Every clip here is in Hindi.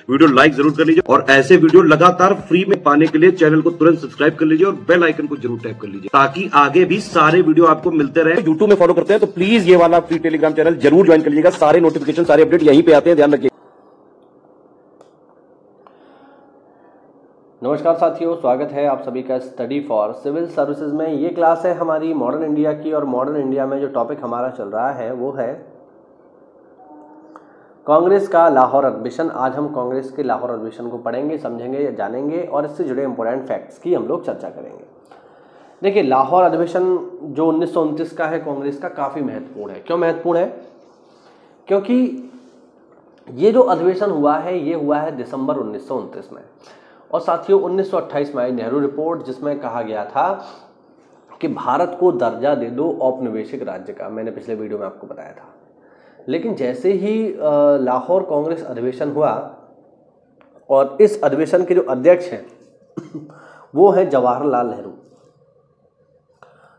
वीडियो लाइक जरूर कर लीजिए और ऐसे वीडियो लगातार फ्री में पाने के लिए चैनल को तुरंत सब्सक्राइब कर लीजिए और बेल आइकन को जरूर टैप कर लीजिए ताकि आगे भी सारे वीडियो आपको मिलते रहे। यूट्यूब में फॉलो करते हैं तो प्लीज ये वाला फ्री टेलीग्राम चैनल जरूर ज्वाइन कर लीजिएगा। सारे नोटिफिकेशन सारे अपडेट यहीं पे आते हैं, ध्यान रखिए। नमस्कार साथियों, स्वागत है आप सभी का स्टडी फॉर सिविल सर्विसेज में। ये क्लास है हमारी मॉडर्न इंडिया की और मॉडर्न इंडिया में जो टॉपिक हमारा चल रहा है वो है कांग्रेस का लाहौर अधिवेशन। आज हम कांग्रेस के लाहौर अधिवेशन को पढ़ेंगे, समझेंगे या जानेंगे और इससे जुड़े इंपॉर्टेंट फैक्ट्स की हम लोग चर्चा करेंगे। देखिए, लाहौर अधिवेशन जो 1929 का है कांग्रेस का, काफ़ी महत्वपूर्ण है। क्यों महत्वपूर्ण है? क्योंकि ये जो अधिवेशन हुआ है ये हुआ है दिसंबर 1929 में। और साथियों 1928 में आई नेहरू रिपोर्ट, जिसमें कहा गया था कि भारत को दर्जा दे दो औपनिवेशिक राज्य का। मैंने पिछले वीडियो में आपको बताया था। लेकिन जैसे ही लाहौर कांग्रेस अधिवेशन हुआ और इस अधिवेशन के जो अध्यक्ष हैं वो है जवाहरलाल नेहरू,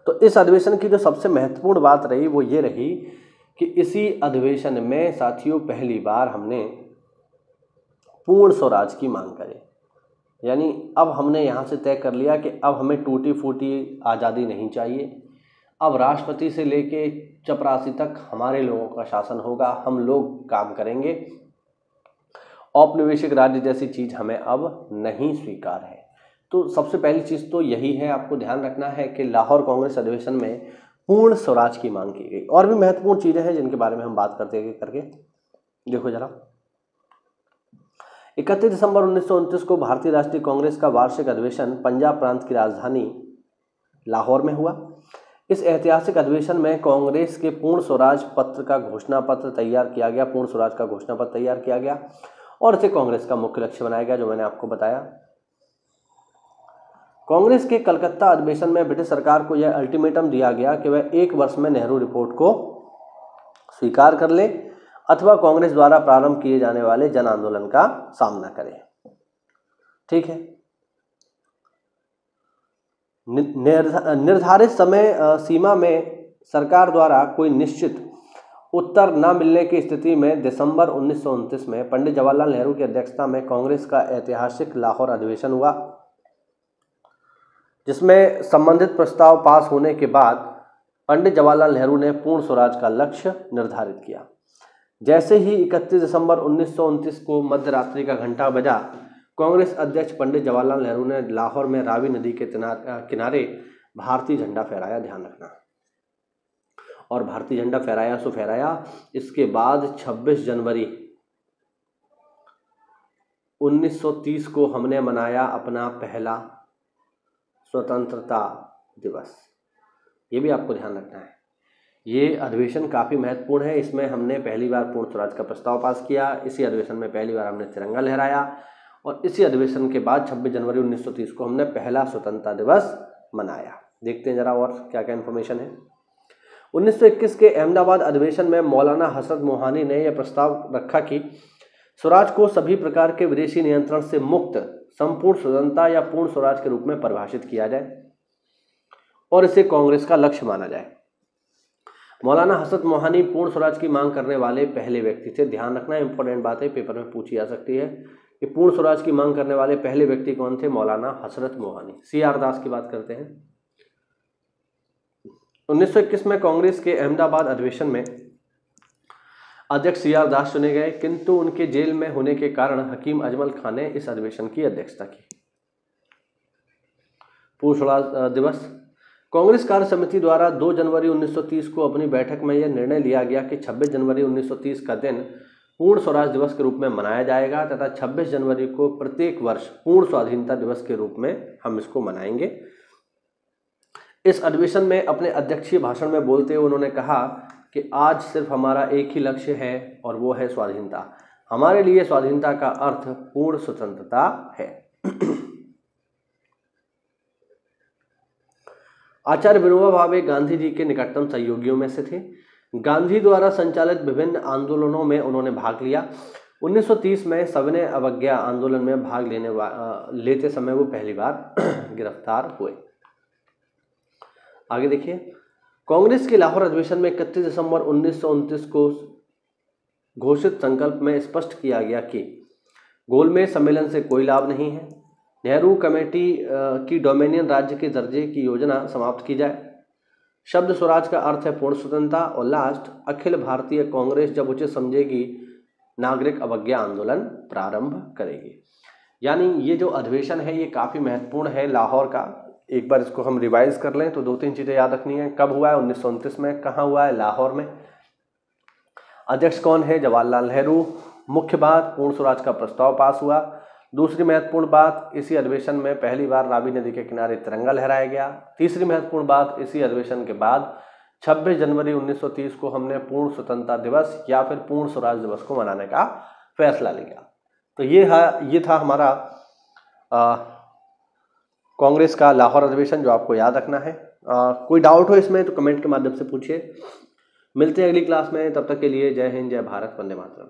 तो इस अधिवेशन की जो सबसे महत्वपूर्ण बात रही वो ये रही कि इसी अधिवेशन में साथियों पहली बार हमने पूर्ण स्वराज की मांग करी। यानी अब हमने यहाँ से तय कर लिया कि अब हमें टूटी फूटी आज़ादी नहीं चाहिए। अब राष्ट्रपति से लेके चपरासी तक हमारे लोगों का शासन होगा, हम लोग काम करेंगे। औपनिवेशिक राज्य जैसी चीज़ हमें अब नहीं स्वीकार है। तो सबसे पहली चीज़ तो यही है, आपको ध्यान रखना है कि लाहौर कांग्रेस अधिवेशन में पूर्ण स्वराज की मांग की गई। और भी महत्वपूर्ण चीज़ें हैं जिनके बारे में हम बात करके देखो जरा। 31 दिसंबर 1929 को भारतीय राष्ट्रीय कांग्रेस का वार्षिक अधिवेशन पंजाब प्रांत की राजधानी लाहौर में हुआ। इस ऐतिहासिक अधिवेशन में कांग्रेस के पूर्ण स्वराज पत्र का घोषणा पत्र तैयार किया गया। पूर्ण स्वराज का घोषणा पत्र तैयार किया गया और इसे कांग्रेस का मुख्य लक्ष्य बनाया गया, जो मैंने आपको बताया। कांग्रेस के कलकत्ता अधिवेशन में ब्रिटिश सरकार को यह अल्टीमेटम दिया गया कि वह 1 वर्ष में नेहरू रिपोर्ट को स्वीकार कर ले अथवा कांग्रेस द्वारा प्रारंभ किए जाने वाले जन आंदोलन का सामना करे। ठीक है। निर्धारित समय सीमा में सरकार द्वारा कोई निश्चित उत्तर न मिलने की स्थिति में दिसंबर 1929 में पंडित जवाहरलाल नेहरू की अध्यक्षता में कांग्रेस का ऐतिहासिक लाहौर अधिवेशन हुआ, जिसमें संबंधित प्रस्ताव पास होने के बाद पंडित जवाहरलाल नेहरू ने पूर्ण स्वराज का लक्ष्य निर्धारित किया। जैसे ही 31 दिसंबर 1929 को मध्य रात्रि का घंटा बजा, कांग्रेस अध्यक्ष पंडित जवाहरलाल नेहरू ने लाहौर में रावी नदी के किनारे भारतीय झंडा फहराया। ध्यान रखना। और भारतीय झंडा फहराया सो फहराया। इसके बाद 26 जनवरी 1930 को हमने मनाया अपना पहला स्वतंत्रता दिवस। ये भी आपको ध्यान रखना है। ये अधिवेशन काफ़ी महत्वपूर्ण है। इसमें हमने पहली बार पूर्ण स्वराज का प्रस्ताव पास किया। इसी अधिवेशन में पहली बार हमने तिरंगा लहराया और इसी अधिवेशन के बाद 26 जनवरी 1930 को हमने पहला स्वतंत्रता दिवस मनाया। देखते हैं जरा और क्या क्या इन्फॉर्मेशन है। 1921 के अहमदाबाद अधिवेशन में मौलाना हसरत मोहानी ने यह प्रस्ताव रखा कि स्वराज को सभी प्रकार के विदेशी नियंत्रण से मुक्त संपूर्ण स्वतंत्रता या पूर्ण स्वराज के रूप में परिभाषित किया जाए और इसे कांग्रेस का लक्ष्य माना जाए। मौलाना हसरत मोहानी पूर्ण स्वराज की मांग करने वाले पहले व्यक्ति थे। ध्यान रखना, इंपॉर्टेंट बात है, पेपर में पूछी जा सकती है कि पूर्ण स्वराज की मांग करने वाले पहले व्यक्ति कौन थे? मौलाना हसरत मोहानी। CR दास की बात करते हैं। 1921 में कांग्रेस के अहमदाबाद अधिवेशन में अध्यक्ष CR दास चुने गए, किंतु उनके जेल में होने के कारण हकीम अजमल खान ने इस अधिवेशन की अध्यक्षता की। पूर्ण स्वराज दिवस। कांग्रेस कार्य समिति द्वारा 2 जनवरी 1930 को अपनी बैठक में यह निर्णय लिया गया कि 26 जनवरी 1930 का दिन पूर्ण स्वराज दिवस के रूप में मनाया जाएगा तथा 26 जनवरी को प्रत्येक वर्ष पूर्ण स्वाधीनता दिवस के रूप में हम इसको मनाएंगे। इस अधिवेशन में अपने अध्यक्षीय भाषण में बोलते हुए उन्होंने कहा कि आज सिर्फ हमारा एक ही लक्ष्य है और वो है स्वाधीनता। हमारे लिए स्वाधीनता का अर्थ पूर्ण स्वतंत्रता है। आचार्य विनोबा भावे गांधी जी के निकटतम सहयोगियों में से थे। गांधी द्वारा संचालित विभिन्न आंदोलनों में उन्होंने भाग लिया। 1930 में सविनय अवज्ञा आंदोलन में भाग लेते समय वो पहली बार गिरफ्तार हुए। आगे देखिए, कांग्रेस के लाहौर अधिवेशन में 31 दिसंबर 1929 को घोषित संकल्प में स्पष्ट किया गया कि गोलमेज सम्मेलन से कोई लाभ नहीं है। नेहरू कमेटी की डोमिनियन राज्य के दर्जे की योजना समाप्त की जाए। शब्द स्वराज का अर्थ है पूर्ण स्वतंत्रता। और लास्ट, अखिल भारतीय कांग्रेस जब उचित समझेगी नागरिक अवज्ञा आंदोलन प्रारंभ करेगी। यानी ये जो अधिवेशन है ये काफ़ी महत्वपूर्ण है लाहौर का। एक बार इसको हम रिवाइज कर लें तो 2-3 चीज़ें याद रखनी है। कब हुआ है? 1929 में। कहाँ हुआ है? लाहौर में। अध्यक्ष कौन है? जवाहरलाल नेहरू। मुख्य बात, पूर्ण स्वराज का प्रस्ताव पास हुआ। दूसरी महत्वपूर्ण बात, इसी अधिवेशन में पहली बार रावी नदी के किनारे तिरंगा लहराया गया। तीसरी महत्वपूर्ण बात, इसी अधिवेशन के बाद 26 जनवरी 1930 को हमने पूर्ण स्वतंत्रता दिवस या फिर पूर्ण स्वराज दिवस को मनाने का फैसला लिया। तो ये था हमारा कांग्रेस का लाहौर अधिवेशन जो आपको याद रखना है। कोई डाउट हो इसमें तो कमेंट के माध्यम से पूछिए। मिलते हैं अगली क्लास में, तब तक के लिए जय हिंद, जय भारत, वंदे मातरम।